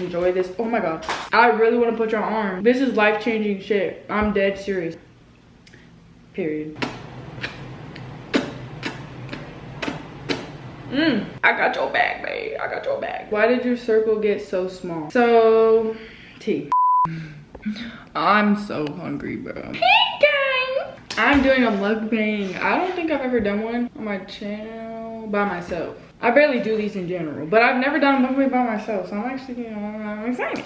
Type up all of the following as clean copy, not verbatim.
enjoy this. Oh my god, I really want to put your arm. This is life-changing shit. I'm dead serious. Period. I got your back, babe. I got your back. Why did your circle get so small? So, tea. I'm so hungry, bro. Hey, gang! I'm doing a mukbang. I don't think I've ever done one on my channel by myself. I barely do these in general, but I've never done a mukbang by myself, so I'm actually, I'm excited.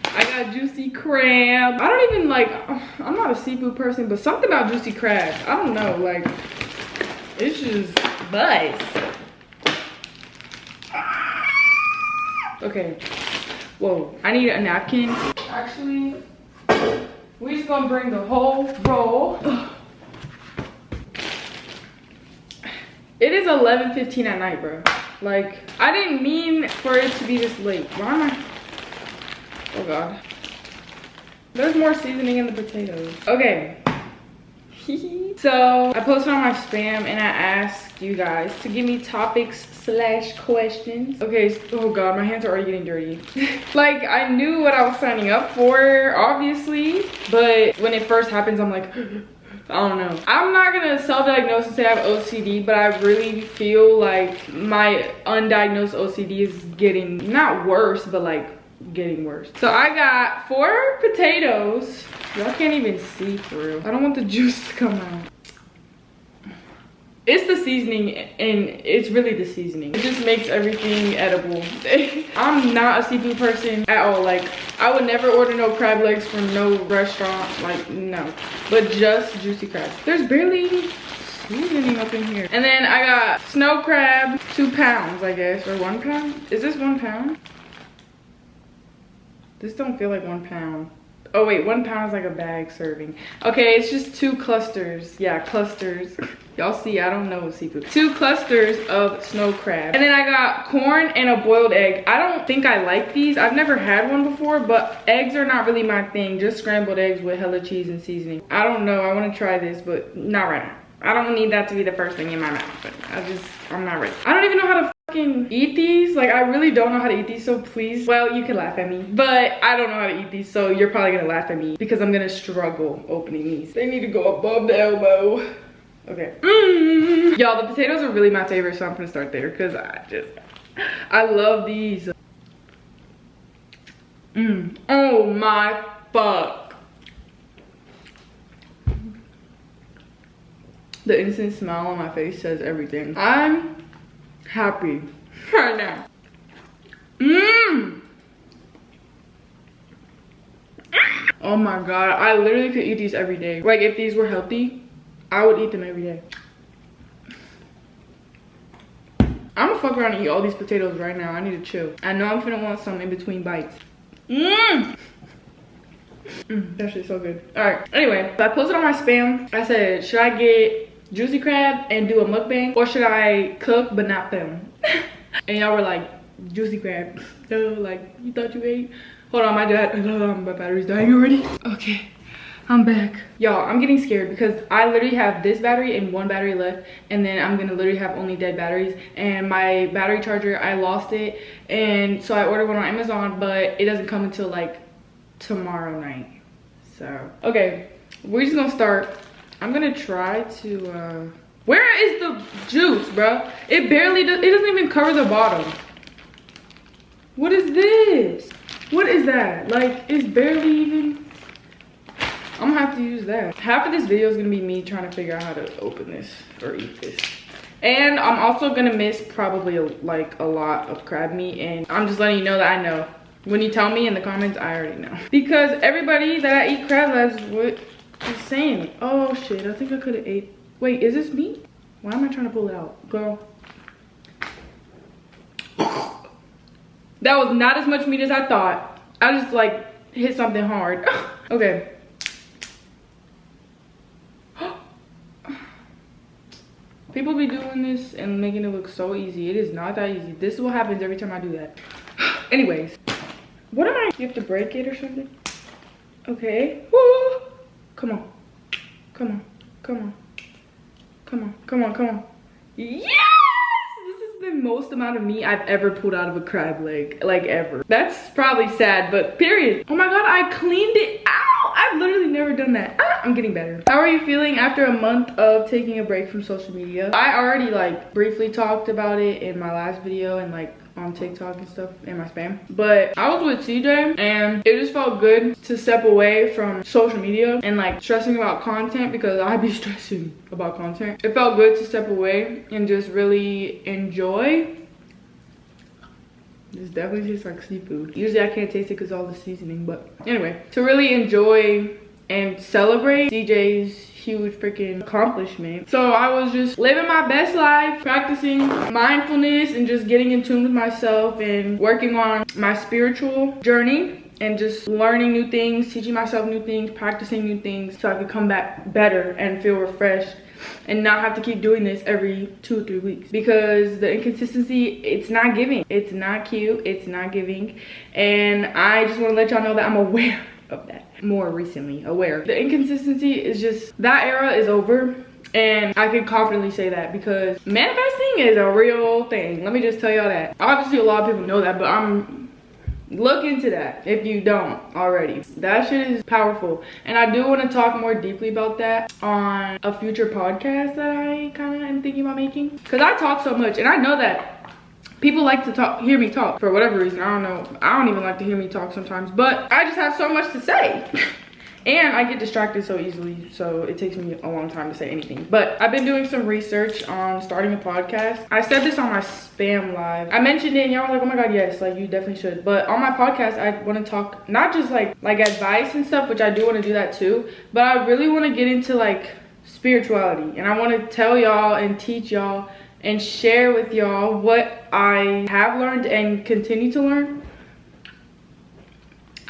I got juicy crab. I don't even like, I'm not a seafood person, but something about juicy crab, I don't know, like, it's just buzz. Okay, whoa, I need a napkin. Actually, we're just gonna bring the whole roll. It is 11:15 at night, bro. Like, I didn't mean for it to be this late. Why am I? Oh god. There's more seasoning in the potatoes. Okay. So I posted on my spam and I asked you guys to give me topics / questions. Okay, oh god, my hands are already getting dirty. Like, I knew what I was signing up for, obviously, but when it first happens, I'm like, I don't know. I'm not gonna self-diagnose and say I have OCD, but I really feel like my undiagnosed OCD is getting, not worse, but like getting worse. So I got 4 potatoes. Y'all can't even see for real. I don't want the juice to come out. It's the seasoning, and it's really the seasoning. It just makes everything edible. I'm not a seafood person at all. Like, I would never order no crab legs from no restaurant. Like, no. But just juicy crab. There's barely seasoning up in here. And then I got snow crab, 2 pounds, I guess, or 1 pound. Is this 1 pound? This don't feel like 1 pound. Oh wait, 1 pound is like a bag serving. Okay, it's just 2 clusters. Yeah, clusters. Y'all see, I don't know seafood. 2 clusters of snow crab. And then I got corn and a boiled egg. I don't think I like these. I've never had one before, but eggs are not really my thing. Just scrambled eggs with hella cheese and seasoning. I don't know, I want to try this, but not right now. I don't need that to be the first thing in my mouth, but I'm not ready. I don't even know how to fucking eat these. Like, I really don't know how to eat these, so please, well, you can laugh at me, but I don't know how to eat these, so you're probably gonna laugh at me because I'm gonna struggle opening these. They need to go above the elbow. Okay. Y'all, the potatoes are really my favorite, so I'm gonna start there because I love these. Oh my fuck. The instant smile on my face says everything. I'm happy right now. Oh my god, I literally could eat these every day. Like, if these were healthy, I would eat them every day. I'm gonna fuck around and eat all these potatoes right now. I need to chill. I know I'm finna want some in between bites. That shit's so good. All right, anyway, so I posted on my spam. I said, should I get juicy crab and do a mukbang, or should I cook but not film? And y'all were like, juicy crab. So, like, you thought you ate? Hold on, my battery's dying already. Okay, I'm back. Y'all, I'm getting scared because I literally have this battery and 1 battery left, and then I'm gonna literally have only dead batteries. And my battery charger, I lost it, and so I ordered one on Amazon, but it doesn't come until like tomorrow night. So, okay, we're just gonna start. I'm gonna try to, where is the juice, bro? It barely does, it doesn't even cover the bottom. What is this? What is that? Like, it's barely even, I'm gonna have to use that. Half of this video is gonna be me trying to figure out how to open this or eat this. And I'm also gonna miss probably like a lot of crab meat, and I'm just letting you know that I know. When you tell me in the comments, I already know. Because everybody that I eat crab legs would is saying, oh shit, I think I could have ate. Wait, is this meat? Why am I trying to pull it out? Girl. That was not as much meat as I thought. I just like hit something hard. Okay. People be doing this and making it look so easy. It is not that easy. This is what happens every time I do that. Anyways. What am I? You have to break it or something? Okay. Woo! Come on. Come on. Come on. Come on. Come on. Come on. Yes! This is the most amount of meat I've ever pulled out of a crab leg, like ever. That's probably sad, but period. Oh my god, I cleaned it out. I've literally never done that. I'm getting better. How are you feeling after a month of taking a break from social media? I already like briefly talked about it in my last video and like on TikTok and stuff in my spam. But I was with CJ and it just felt good to step away from social media and like stressing about content, because I be stressing about content. It felt good to step away and just really enjoy. This definitely tastes like seafood. Usually I can't taste it because all the seasoning, but anyway, to really enjoy and celebrate CJ's huge freaking accomplishment. So I was just living my best life, practicing mindfulness and just getting in tune with myself and working on my spiritual journey and just learning new things, teaching myself new things, practicing new things so I could come back better and feel refreshed and not have to keep doing this every 2 or 3 weeks, because the inconsistency, it's not giving. It's not cute, it's not giving, and I just want to let y'all know that I'm aware of that. More recently aware. The inconsistency is just, that era is over, and I can confidently say that because manifesting is a real thing. Let me just tell y'all that. Obviously a lot of people know that, but look into that if you don't already. That shit is powerful, and I do want to talk more deeply about that on a future podcast that I kind of am thinking about making, because I talk so much and I know that people like to hear me talk for whatever reason. I don't know. I don't even like to hear me talk sometimes, but I just have so much to say. And I get distracted so easily, so it takes me a long time to say anything. But I've been doing some research on starting a podcast. I said this on my spam live. I mentioned it and y'all were like, oh my god, yes, like you definitely should. But on my podcast, I want to talk not just like advice and stuff, which I do want to do that too, but I really want to get into like spirituality. And I want to tell y'all and teach y'all and share with y'all what I have learned and continue to learn.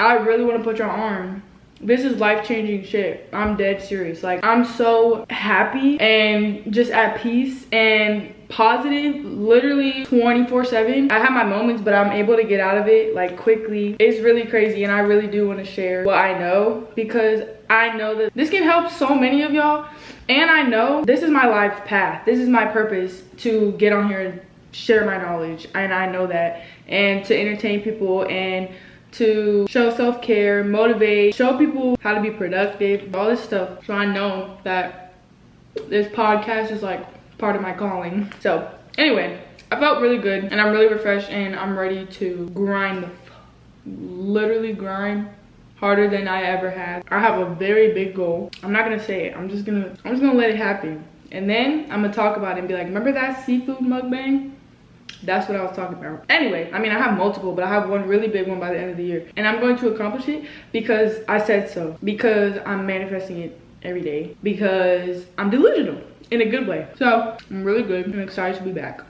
I really want to put y'all on. This is life-changing shit. I'm dead serious. Like, I'm so happy and just at peace and positive literally 24/7. I have my moments, but I'm able to get out of it like quickly. It's really crazy, and I really do want to share what I know, because I know that this can help so many of y'all, and I know this is my life path. This is my purpose, to get on here and share my knowledge, and I know that, and to entertain people and to show self-care, motivate, show people how to be productive, all this stuff. So I know that this podcast is like part of my calling. So anyway, I felt really good and I'm really refreshed, and I'm ready to grind, literally grind harder than I ever had. I have a very big goal. I'm not gonna say it. I'm just gonna let it happen, and then I'm gonna talk about it and be like, remember that seafood mukbang? That's what I was talking about. Anyway, I mean, I have multiple, but I have one really big one by the end of the year. And I'm going to accomplish it because I said so. Because I'm manifesting it every day. Because I'm delusional in a good way. So, I'm really good. I'm excited to be back.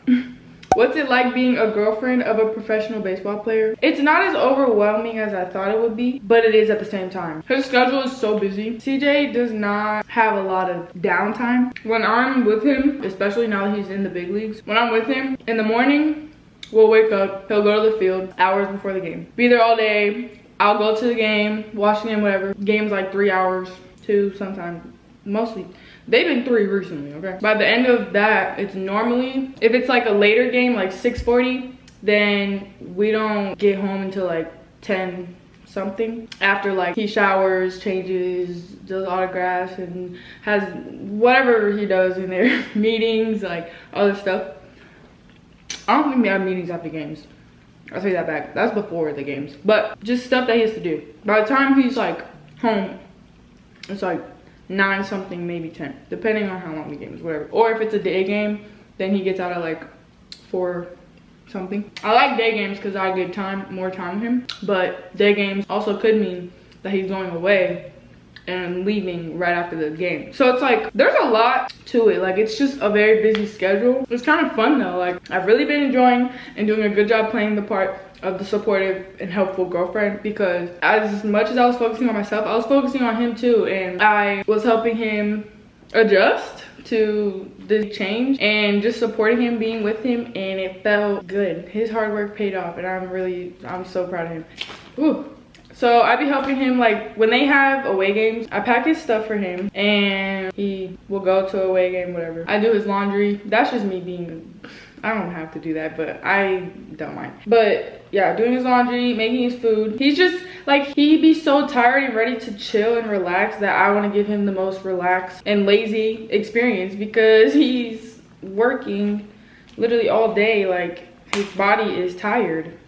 What's it like being a girlfriend of a professional baseball player? It's not as overwhelming as I thought it would be, but it is at the same time. His schedule is so busy. CJ does not have a lot of downtime. When I'm with him, especially now that he's in the big leagues, when I'm with him in the morning, we'll wake up, he'll go to the field hours before the game. Be there all day. I'll go to the game, watch the game, whatever. Game's like 3 hours, 2 sometimes, mostly. They've been 3 recently, okay? By the end of that, it's normally, if it's like a later game, like 6:40, then we don't get home until like 10 something. After like he showers, changes, does autographs, and has whatever he does in there, meetings, like other stuff. I don't think we have meetings after games. I'll take that back. That's before the games. But just stuff that he has to do. By the time he's like home, it's like 9 something, maybe 10, depending on how long the game is, whatever. Or if it's a day game, then he gets out at like 4 something. I like day games because I get more time with him, but day games also could mean that he's going away and leaving right after the game. So it's like, there's a lot to it. Like, it's just a very busy schedule. It's kind of fun though. Like, I've really been enjoying and doing a good job playing the part of the supportive and helpful girlfriend, because as much as I was focusing on myself, I was focusing on him too, and I was helping him adjust to the change and just supporting him, being with him, and it felt good. His hard work paid off, and I'm so proud of him. Ooh. So I be helping him, like when they have away games, I pack his stuff for him and he will go to a away game, whatever. I do his laundry. That's just me being I don't have to do that, but I don't mind. But yeah, doing his laundry, making his food. He's just like, he'd be so tired and ready to chill and relax that I want to give him the most relaxed and lazy experience, because he's working literally all day. Like, his body is tired,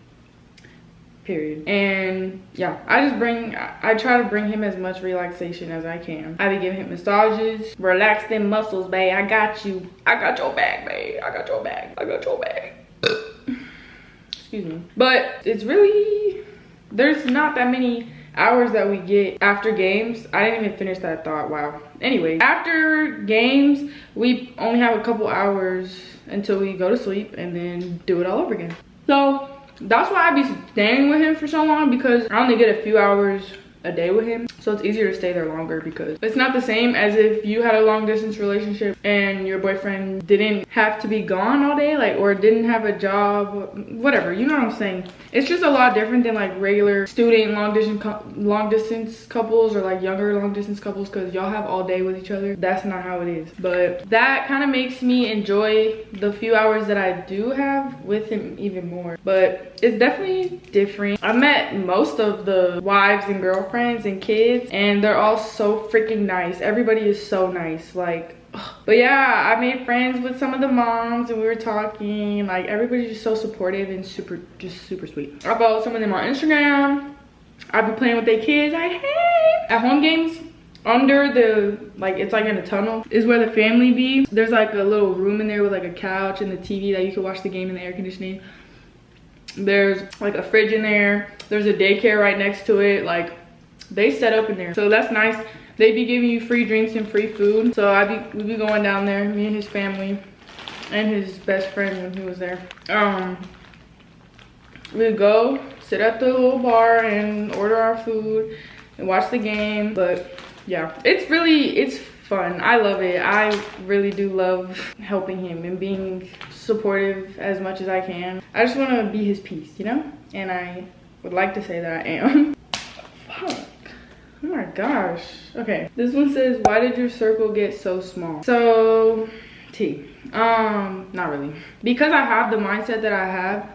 period. And yeah, I try to bring him as much relaxation as I can. I be giving him massages. Relax them muscles, babe. I got you. I got your back, babe. I got your back. I got your back. Excuse me. But it's really, there's not that many hours that we get after games. I didn't even finish that thought. Wow. Anyway, after games, we only have a couple hours until we go to sleep and then do it all over again. So that's why I be staying with him for so long, because I only get a few hours a day with him, so it's easier to stay there longer, because it's not the same as if you had a long distance relationship and your boyfriend didn't have to be gone all day, like, or didn't have a job, whatever, you know what I'm saying. It's just a lot different than like regular student long distance couples, or like younger long distance couples, because y'all have all day with each other. That's not how it is. But that kind of makes me enjoy the few hours that I do have with him even more. But it's definitely different. I met most of the wives and girlfriends and kids, and they're all so freaking nice. Everybody is so nice, like. But yeah, I made friends with some of the moms, and we were talking. Like, everybody's just so supportive and super sweet. I follow some of them on Instagram. I've been playing with their kids. At home games, under the, like, it's like in a tunnel, is where the family be. There's like a little room in there with like a couch and the TV that you can watch the game and the air conditioning. There's like a fridge in there. There's a daycare right next to it. Like, they set up in there, so that's nice. They be giving you free drinks and free food. So we be going down there, me and his family and his best friend when he was there. We'd go sit at the little bar and order our food and watch the game. But yeah, it's fun. I love it. I really do love helping him and being supportive as much as I can. I just want to be his piece, you know? And I would like to say that I am. Fuck. Oh my gosh. Okay, this one says, why did your circle get so small? So not really, because I have the mindset that I have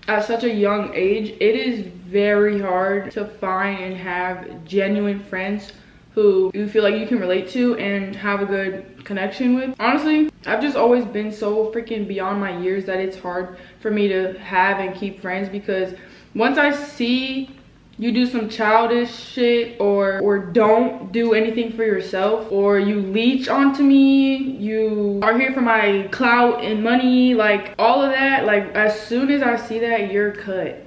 at such a young age. It is very hard to find and have genuine friends who you feel like you can relate to and have a good connection with. Honestly, I've just always been so freaking beyond my years that it's hard for me to have and keep friends, because once I see you do some childish shit, or don't do anything for yourself, or you leech onto me, you are here for my clout and money, like all of that, like as soon as I see that, you're cut.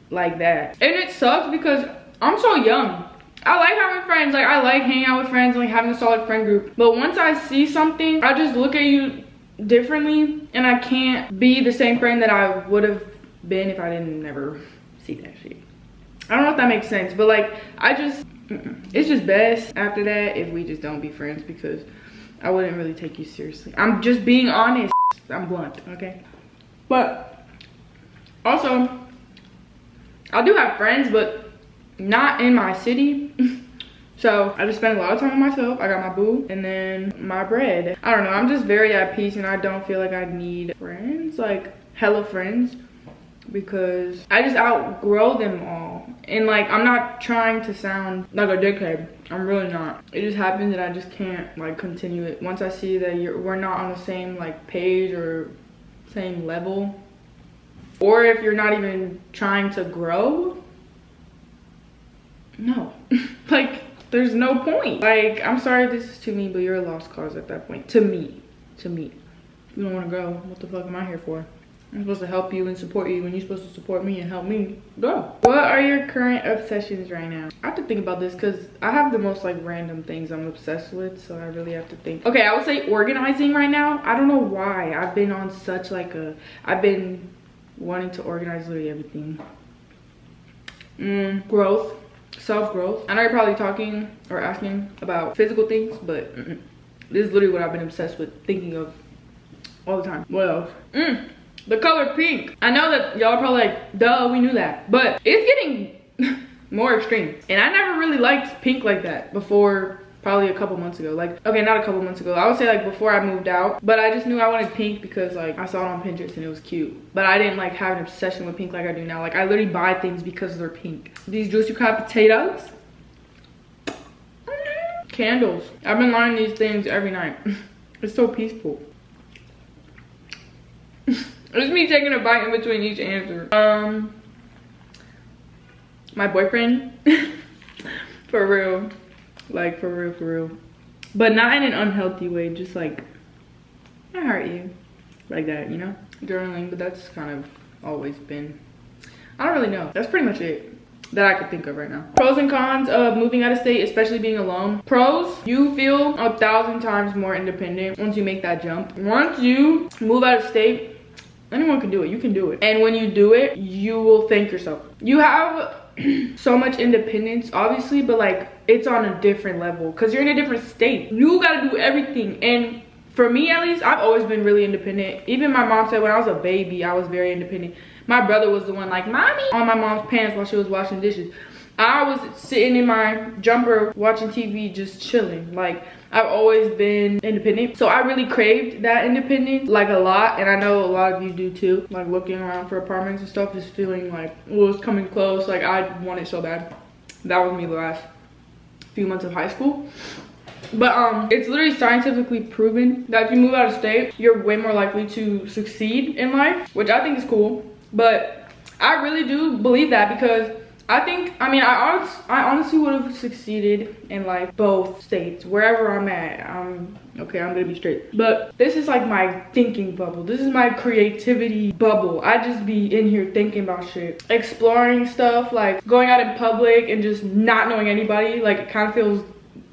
Like that. And it sucks because I'm so young. I like having friends, like I like hanging out with friends and like having a solid friend group. But once I see something, I just look at you differently, and I can't be the same friend that I would have been if I didn't never see that shit. I don't know if that makes sense, but like it's just best after that if we just don't be friends, because I wouldn't really take you seriously. I'm just being honest. I'm blunt, okay? But also, I do have friends, but not in my city. So I just spend a lot of time with myself. I got my boo and then my bread. I don't know, I'm just very at peace, and I don't feel like I need friends, like hella friends, because I just outgrow them all. And like, I'm not trying to sound like a dickhead, I'm really not. It just happens that I just can't like continue it. Once I see that we're not on the same like page or same level, or if you're not even trying to grow, no. Like, there's no point. Like, I'm sorry this is to me, but you're a lost cause at that point. To me. If you don't want to grow, what the fuck am I here for? I'm supposed to help you and support you when you're supposed to support me and help me grow. What are your current obsessions right now? I have to think about this, because I have the most like random things I'm obsessed with, so I really have to think. Okay, I would say organizing right now. I don't know why. I've been on such like I've been wanting to organize literally everything. Growth, self-growth. I know you're probably talking or asking about physical things, but this is literally what I've been obsessed with, thinking of all the time. What else? The color pink. I know that y'all are probably like, duh, we knew that. But it's getting more extreme. And I never really liked pink like that before probably a couple months ago. Like, okay, not a couple months ago, I would say like before I moved out, but I just knew I wanted pink because like I saw it on Pinterest and it was cute, but I didn't like have an obsession with pink like I do now. Like I literally buy things because they're pink. These juicy crab potatoes, candles. I've been learning these things every night. It's so peaceful. It's me taking a bite in between each answer. My boyfriend. For real. Like for real. But not in an unhealthy way, just like I hurt you. Like that, you know? Journaling, but that's kind of always been, I don't really know. That's pretty much it that I could think of right now. Pros and cons of moving out of state, especially being alone. Pros, you feel 1,000 times more independent once you make that jump. Once you move out of state, anyone can do it. You can do it. And when you do it, you will thank yourself. You have so much independence, obviously, but like it's on a different level because you're in a different state. You gotta do everything. And for me, at least, I've always been really independent. Even my mom said when I was a baby, I was very independent. My brother was the one like, mommy, on my mom's pants while she was washing dishes. I was sitting in my jumper watching TV, just chilling. Like, I've always been independent. So I really craved that independence, like a lot. And I know a lot of you do too. Like looking around for apartments and stuff, just feeling like, well, it's coming close. Like I want it so bad. That was me the last few months of high school. But it's literally scientifically proven that if you move out of state, you're way more likely to succeed in life, which I think is cool. But I really do believe that because I honestly would have succeeded in life both states, wherever I'm at. Okay, I'm gonna be straight. But this is like my thinking bubble. This is my creativity bubble. I just be in here thinking about shit, exploring stuff, like going out in public and just not knowing anybody. Like it kind of feels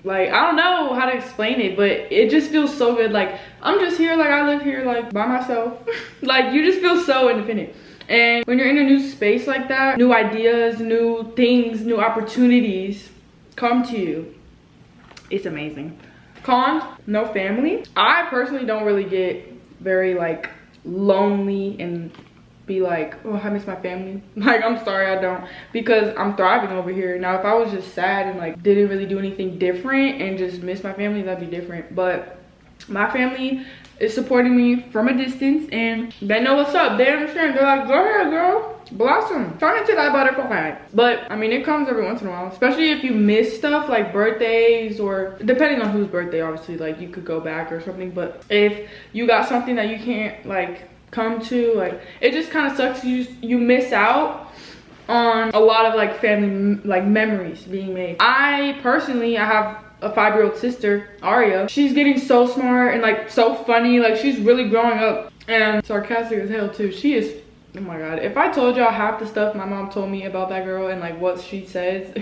like, I don't know how to explain it, but it just feels so good. Like I'm just here, like I live here like by myself. Like you just feel so independent. And when you're in a new space like that, new ideas, new things, new opportunities come to you. It's amazing. Cons, no family. I personally don't really get very like lonely and be like, oh, I miss my family. Like, I'm sorry, I don't, because I'm thriving over here. Now, if I was just sad and like didn't really do anything different and just miss my family, that'd be different. But my family is supporting me from a distance and they know what's up. They understand. They're like, go ahead, girl, blossom, turn into that butterfly. But I mean, it comes every once in a while, especially if you miss stuff like birthdays, or depending on whose birthday, obviously, like you could go back or something. But if you got something that you can't like come to, like it just kind of sucks. You miss out on a lot of like family like memories being made. I have a 5-year-old sister, Aria. She's getting so smart and like so funny. Like she's really growing up and sarcastic as hell too. She is, oh my god, if I told y'all half the stuff my mom told me about that girl and like what she says,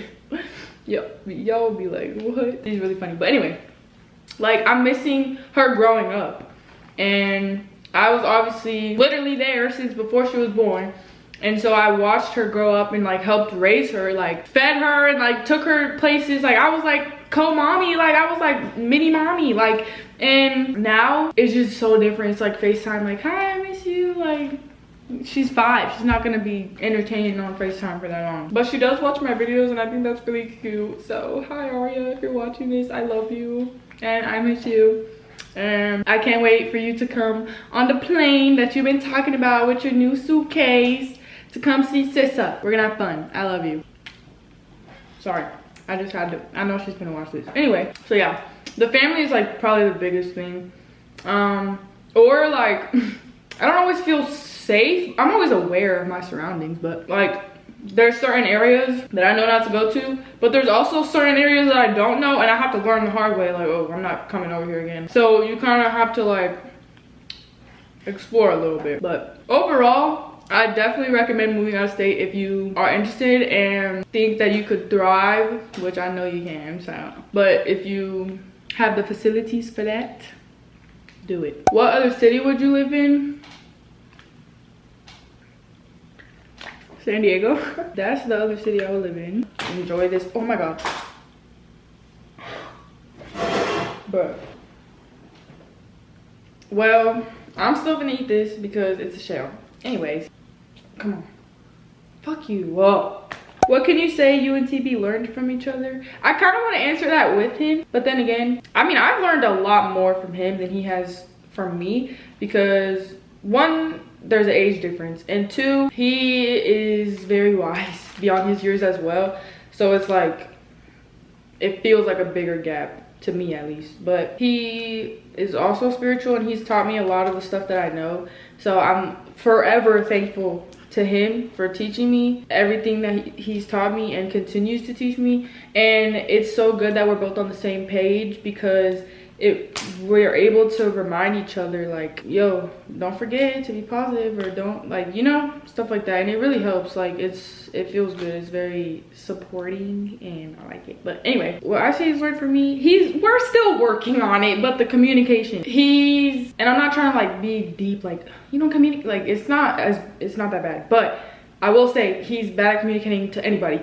y'all would be like, what? She's really funny. But anyway, like I'm missing her growing up, and I was obviously literally there since before she was born. And so I watched her grow up and like helped raise her, like fed her and like took her places. Like I was like co-mommy, like I was like mini mommy, like, and now it's just so different. It's like FaceTime, like, hi, I miss you. Like she's 5, she's not gonna be entertaining on FaceTime for that long, but she does watch my videos and I think that's really cute. So hi Aria, if you're watching this, I love you and I miss you. And I can't wait for you to come on the plane that you've been talking about with your new suitcase to come see Sissa. We're gonna have fun. I love you. Sorry, I just had to. I know she's gonna watch this. Anyway, so yeah, the family is like probably the biggest thing. Or like, I don't always feel safe. I'm always aware of my surroundings, but like, there's certain areas that I know not to go to, but there's also certain areas that I don't know and I have to learn the hard way. Like, oh, I'm not coming over here again. So you kind of have to like explore a little bit. But overall, I definitely recommend moving out of state if you are interested and think that you could thrive, which I know you can, so. But if you have the facilities for that, do it. What other city would you live in? San Diego. That's the other city I would live in. Enjoy this. Oh my god. Bruh. Well, I'm still gonna eat this because it's a shell. Anyways, come on. Fuck you. Whoa. What can you say you and TB learned from each other? I kind of want to answer that with him, but then again, I mean, I've learned a lot more from him than he has from me, because one, there's an age difference, and two, he is very wise beyond his years as well. So it's like, it feels like a bigger gap to me, at least. But he is also spiritual, and he's taught me a lot of the stuff that I know. So I'm forever thankful to him for teaching me everything that he's taught me and continues to teach me. And it's so good that we're both on the same page, because we're able to remind each other, like, yo, don't forget to be positive, or don't, like, you know, stuff like that. And it really helps. Like, it feels good. It's very supporting, and I like it. But anyway, what I say he's learned from me, we're still working on it, but the communication, and I'm not trying to like be deep, like, you know, communicate, like, it's not that bad, but I will say he's bad at communicating to anybody.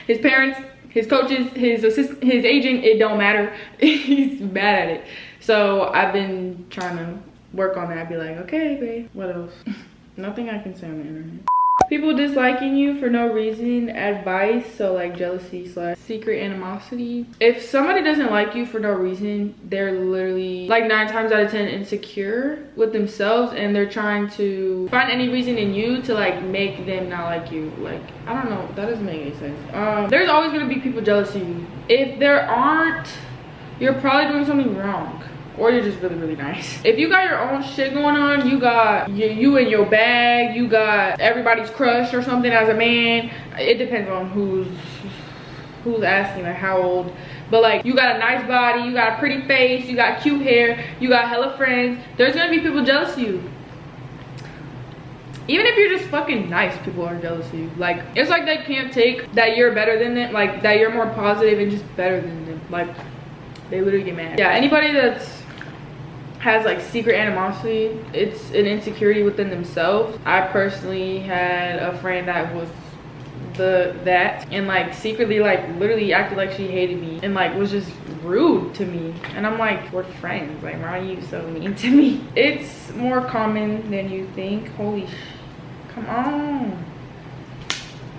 His parents, his coaches, his assistant, his agent, it don't matter. He's bad at it. So I've been trying to work on that. Be like, okay, babe, what else? Nothing I can say on the internet. People disliking you for no reason, advice, so like jealousy / secret animosity. If somebody doesn't like you for no reason, they're literally like 9 times out of 10 insecure with themselves, and they're trying to find any reason in you to like make them not like you. Like, I don't know, that doesn't make any sense. There's always gonna be people jealous of you. If there aren't, you're probably doing something wrong, or you're just really, really nice. If you got your own shit going on, you got you in your bag, you got everybody's crush or something as a man, it depends on who's asking, like how old. But like, you got a nice body, you got a pretty face, you got cute hair, you got hella friends, there's gonna be people jealous of you. Even if you're just fucking nice, people are jealous of you. Like, it's like they can't take that you're better than them, like that you're more positive and just better than them. Like, they literally get mad. Yeah, anybody has like secret animosity, it's an insecurity within themselves. I personally had a friend that was that and like secretly like literally acted like she hated me and like was just rude to me, and I'm like, we're friends, like why are you so mean to me? It's more common than you think. Holy come on,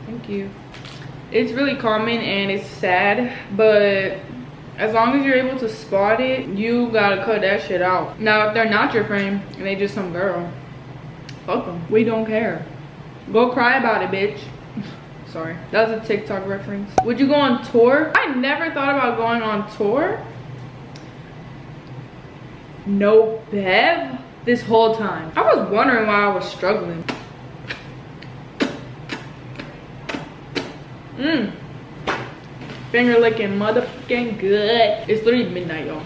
thank you. It's really common and it's sad, but as long as you're able to spot it, you gotta cut that shit out. Now, if they're not your friend and they just some girl, fuck them. We don't care. Go cry about it, bitch. Sorry, that was a TikTok reference. Would you go on tour? I never thought about going on tour. No, Bev, this whole time. I was wondering why I was struggling. Finger licking motherfucking good. It's literally midnight, y'all.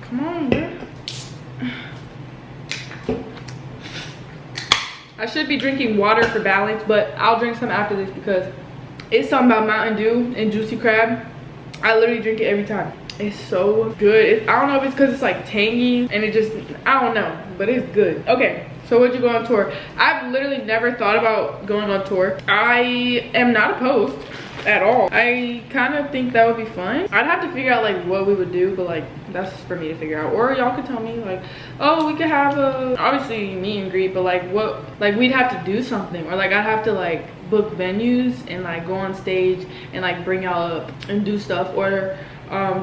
Come on, bro. I should be drinking water for balance, but I'll drink some after this because it's something about Mountain Dew and Juicy Crab. I literally drink it every time. It's so good. I don't know if it's because it's like tangy and it just, I don't know, but it's good. Okay, so would you go on tour? I've literally never thought about going on tour. I am not opposed at all. I kind of think that would be fun. I'd have to figure out like what we would do, but like that's for me to figure out, or y'all could tell me like, oh, we could have a obviously meet and greet, but like what, like we'd have to do something, or like I'd have to like book venues and like go on stage and like bring y'all up and do stuff, or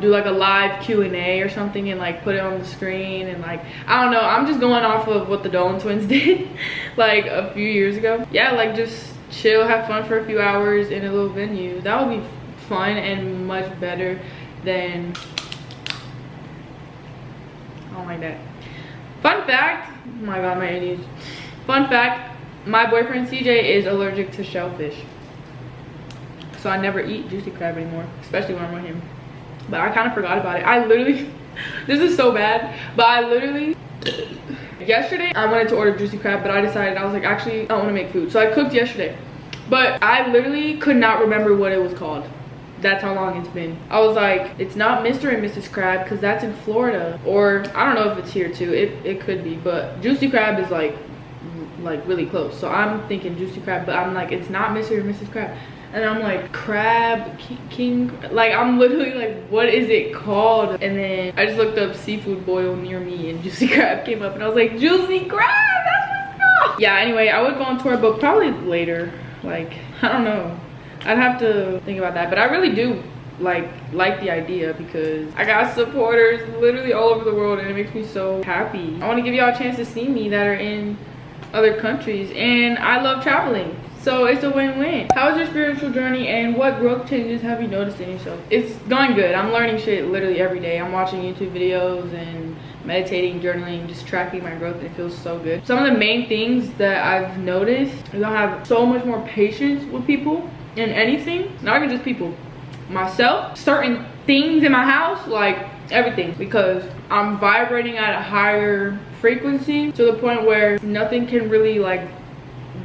do like a live Q&A or something and like put it on the screen, and like I don't know, I'm just going off of what the Dolan twins did like a few years ago. Yeah, like just chill, have fun for a few hours in a little venue. That would be fun and much better than, I don't like that. Fun fact, oh my god, my Indies. Fun fact, my boyfriend CJ is allergic to shellfish, so I never eat juicy crab anymore, especially when I'm with him. But I kind of forgot about it. I literally, this is so bad, but I literally, yesterday I wanted to order juicy crab, but I decided, I was like, actually I don't want to make food, so I cooked yesterday, but I literally could not remember what it was called. That's how long it's been. I was like, it's not Mr. and Mrs. Crab because that's in Florida, or I don't know if it's here too. It could be, but juicy crab is like really close, so I'm thinking juicy crab, but I'm like, it's not Mr. and Mrs. Crab. And I'm like, crab king, like I'm literally like, what is it called? And then I just looked up seafood boil near me and juicy crab came up, and I was like, juicy crab, that's what's called. Yeah, anyway, I would go on tour, but probably later. Like, I don't know. I'd have to think about that, but I really do like the idea because I got supporters literally all over the world and it makes me so happy. I want to give y'all a chance to see me that are in other countries, and I love traveling, so it's a win-win. How is your spiritual journey and what growth changes have you noticed in yourself? It's going good. I'm learning shit literally every day. I'm watching YouTube videos and meditating, journaling, just tracking my growth, and it feels so good. Some of the main things that I've noticed is I have so much more patience with people and anything, not even just people, myself, certain things in my house, like everything, because I'm vibrating at a higher frequency to the point where nothing can really like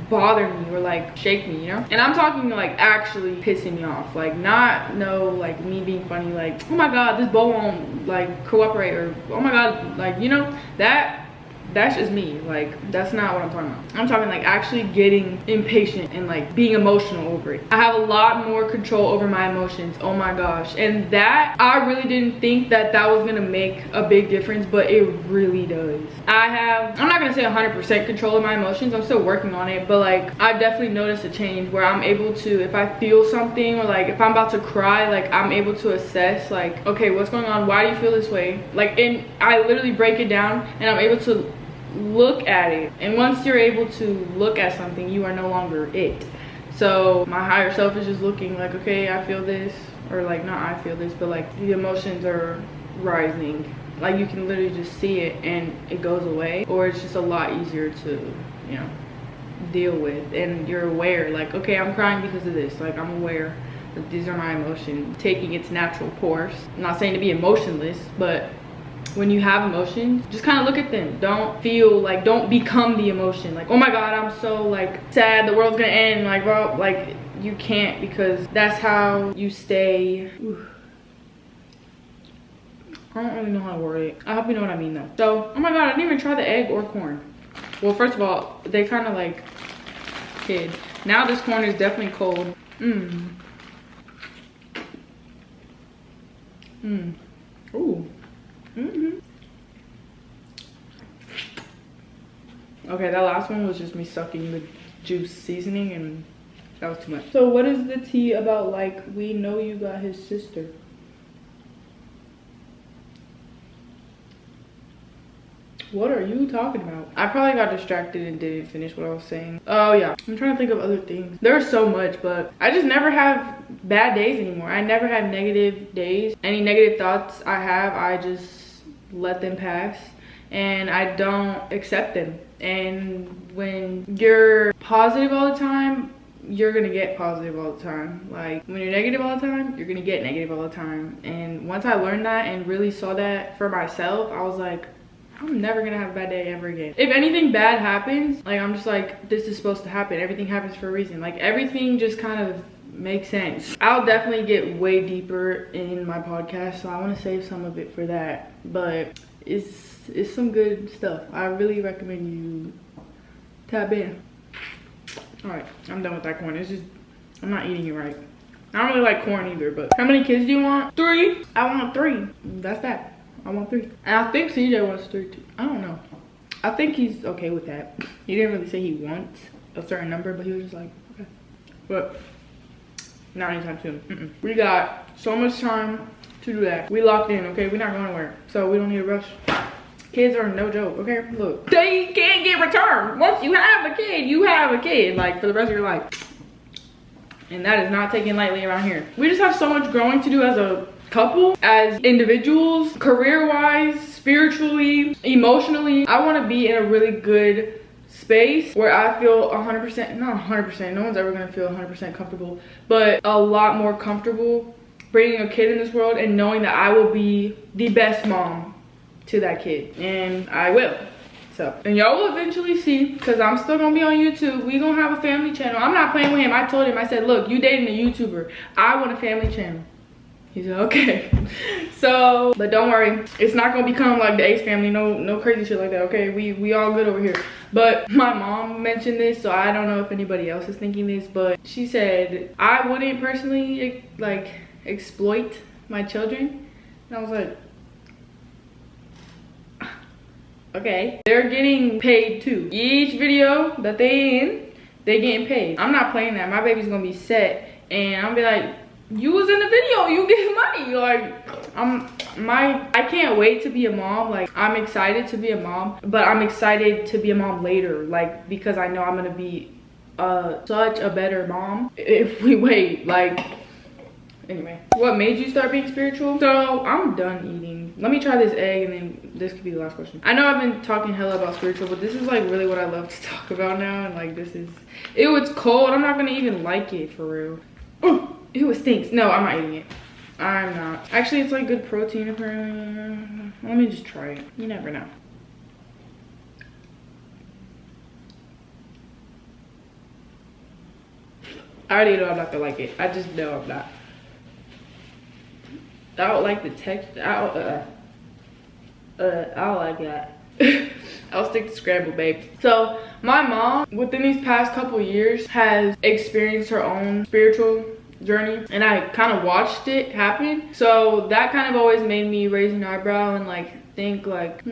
bother me or like shake me, you know? And I'm talking like actually pissing me off, like not like me being funny, like oh my god this bowl won't like cooperate, or oh my god, like, you know, that's just me. Like, that's not what I'm talking about. I'm talking like actually getting impatient and like being emotional over it. I have a lot more control over my emotions, oh my gosh. And that, I really didn't think that was gonna make a big difference, but it really does. I'm not gonna say 100% control of my emotions, I'm still working on it, but like I've definitely noticed a change where I'm able to, if I feel something or like if I'm about to cry, like I'm able to assess like, okay, what's going on, why do you feel this way, like, and I literally break it down and I'm able to look at it. And once you're able to look at something, you are no longer it. So my higher self is just looking like, okay, I feel this, or like not I feel this, but like the emotions are rising, like you can literally just see it and it goes away, or it's just a lot easier to, you know, deal with. And you're aware like, okay, I'm crying because of this, like I'm aware that these are my emotions taking its natural course. I'm not saying to be emotionless, but when you have emotions, just kind of look at them. Don't feel like, don't become the emotion. Like, oh my god, I'm so like sad, the world's gonna end. Like, bro, like you can't, because that's how you stay. Ooh. I don't really know how to word it. I hope you know what I mean though. So, oh my god, I didn't even try the egg or corn. Well, first of all, they kind of like hid. Now this corn is definitely cold. Ooh. Okay, that last one was just me sucking the juice seasoning, and that was too much. So what is the tea about like we know you got his sister? What are you talking about? I probably got distracted and didn't finish what I was saying. Oh yeah, I'm trying to think of other things. There's so much, but I just never have bad days anymore. I never have negative days. Any negative thoughts I have, I just let them pass and I don't accept them. And when you're positive all the time, you're gonna get positive all the time. Like when you're negative all the time, you're gonna get negative all the time. And once I learned that and really saw that for myself, I was like, I'm never gonna have a bad day ever again. If anything bad happens, like I'm just like, this is supposed to happen. Everything happens for a reason. Like everything just kind of makes sense. I'll definitely get way deeper in my podcast, so I want to save some of it for that. But it's some good stuff. I really recommend you tap in. All right, I'm done with that corn. It's just, I'm not eating it right. I don't really like corn either, but how many kids do you want? 3? I want 3. That's that. I want 3. And I think CJ wants 3 too. I don't know. I think he's okay with that. He didn't really say he wants a certain number, but he was just like, okay. But not anytime soon. We got so much time to do that. We locked in, okay? We're not going anywhere, so we don't need to rush. Kids are no joke, okay? Look, they can't get returned. Once you have a kid, you have a kid, like for the rest of your life. And that is not taken lightly around here. We just have so much growing to do as a couple, as individuals, career-wise, spiritually, emotionally. I want to be in a really good space where I feel 100%, not 100%, no one's ever gonna feel 100% comfortable, but a lot more comfortable bringing a kid in this world and knowing that I will be the best mom to that kid, and I will. So, and y'all will eventually see, because I'm still gonna be on YouTube. We gonna have a family channel. I'm not playing with him. I told him, I said, look, you dating a YouTuber, I want a family channel. He said, okay. So, but don't worry, it's not gonna become like the Ace family, no crazy shit like that, okay? We all good over here. But my mom mentioned this, so I don't know if anybody else is thinking this, but she said I wouldn't personally like exploit my children. And I was like, okay. They're getting paid too. Each video that they in, they getting paid. I'm not playing that. My baby's gonna be set, and I'm be like, you was in the video, you get money. Like, I can't wait to be a mom. Like, I'm excited to be a mom, but I'm excited to be a mom later, like, because I know I'm gonna be such a better mom if we wait. Like, anyway, what made you start being spiritual? So I'm done eating. Let me try this egg, and then this could be the last question. I know I've been talking hella about spiritual, but this is like really what I love to talk about now. And like, this is, ew, it's cold. I'm not gonna even like it for real. Oh, ew, it stinks. No, I'm not eating it. I'm not. Actually, it's like good protein apparently. Let me just try it. You never know. I already know I'm not gonna like it. I just know I'm not. I don't like the texture. I don't like that. I'll stick to scrambled, babe. So my mom, within these past couple years, has experienced her own spiritual journey, and I kind of watched it happen. So that kind of always made me raise an eyebrow and like think like,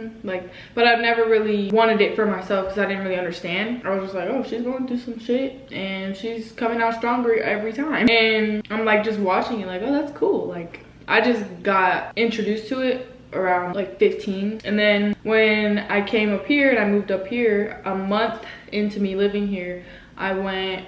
but I've never really wanted it for myself because I didn't really understand. I was just like, oh, she's going through some shit and she's coming out stronger every time. And I'm like just watching it like, oh, that's cool. Like, I just got introduced to it around like 15, and then when I came up here and I moved up here, a month into me living here, I went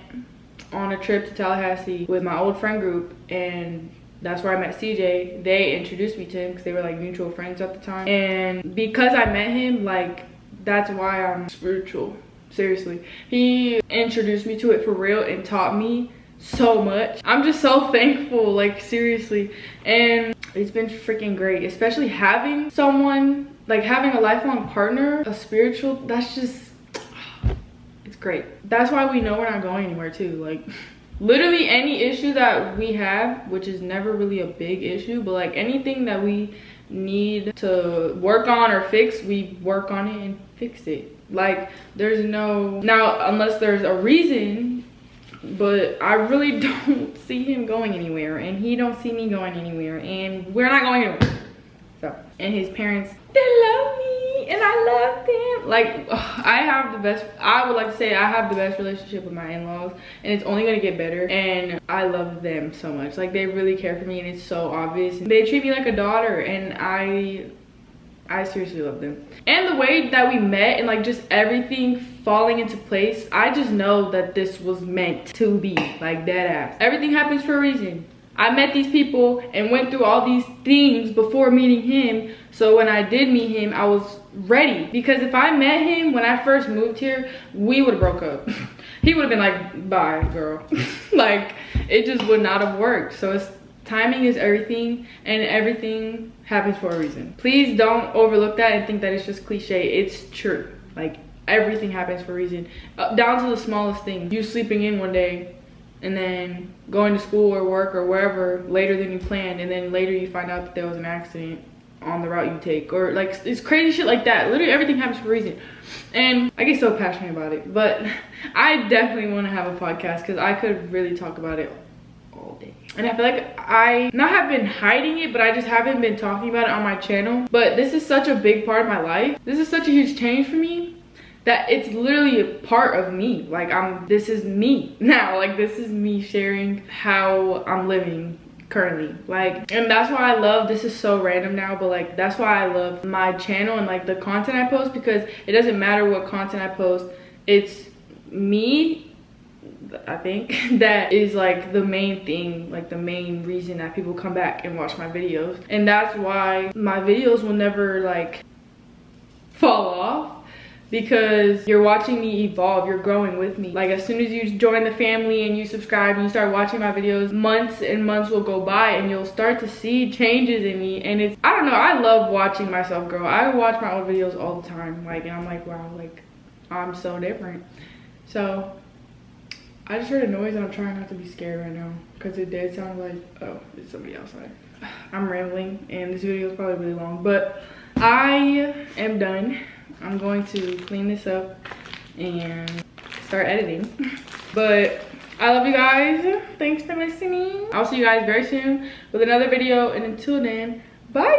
on a trip to Tallahassee with my old friend group, and that's where I met CJ. They introduced me to him because they were like mutual friends at the time, and because I met him, like, that's why I'm spiritual. Seriously, he introduced me to it for real and taught me so much. I'm just so thankful, like, seriously. And it's been freaking great, especially having someone, like having a lifelong partner, a spiritual, that's just, it's great. That's why we know we're not going anywhere too. Like, literally any issue that we have, which is never really a big issue, but like anything that we need to work on or fix, we work on it and fix it. Like, there's no, now unless there's a reason, but I really don't see him going anywhere, and he don't see me going anywhere, and we're not going anywhere. So, and his parents, they love me and I love them. Like, I have the best, I would like to say I have the best relationship with my in-laws, and it's only gonna get better, and I love them so much. Like, they really care for me, and it's so obvious. They treat me like a daughter, and I seriously love them. And the way that we met and like just everything falling into place, I just know that this was meant to be, like, dead ass. Everything happens for a reason. I met these people and went through all these things before meeting him, so when I did meet him, I was ready. Because if I met him when I first moved here, we would have broke up. He would have been like, bye, girl. Like, it just would not have worked. So it's, timing is everything, and everything happens for a reason. Please don't overlook that and think that it's just cliche. It's true. Like, everything happens for a reason, down to the smallest thing. You sleeping in one day and then going to school or work or wherever later than you planned, and then later you find out that there was an accident on the route you take, or like, it's crazy shit like that. Literally everything happens for a reason. And I get so passionate about it, but I definitely want to have a podcast because I could really talk about it all day. And I feel like I not have been hiding it, but I just haven't been talking about it on my channel. But this is such a big part of my life. This is such a huge change for me that it's literally a part of me. Like, this is me now. Like, this is me sharing how I'm living currently. Like, and that's why I love, this is so random now, but like, that's why I love my channel and like the content I post, because it doesn't matter what content I post, it's me, I think, that is like the main thing, like the main reason that people come back and watch my videos. And that's why my videos will never like fall off, because you're watching me evolve, you're growing with me. Like, as soon as you join the family and you subscribe and you start watching my videos, months and months will go by and you'll start to see changes in me. And it's, I don't know, I love watching myself grow. I watch my old videos all the time, like, and I'm like, wow, like, I'm so different. So I just heard a noise and I'm trying not to be scared right now, because it did sound like, oh, it's somebody outside. I'm rambling and this video is probably really long, but I am done. I'm going to clean this up and start editing. But I love you guys. Thanks for listening. I'll see you guys very soon with another video, and until then, bye.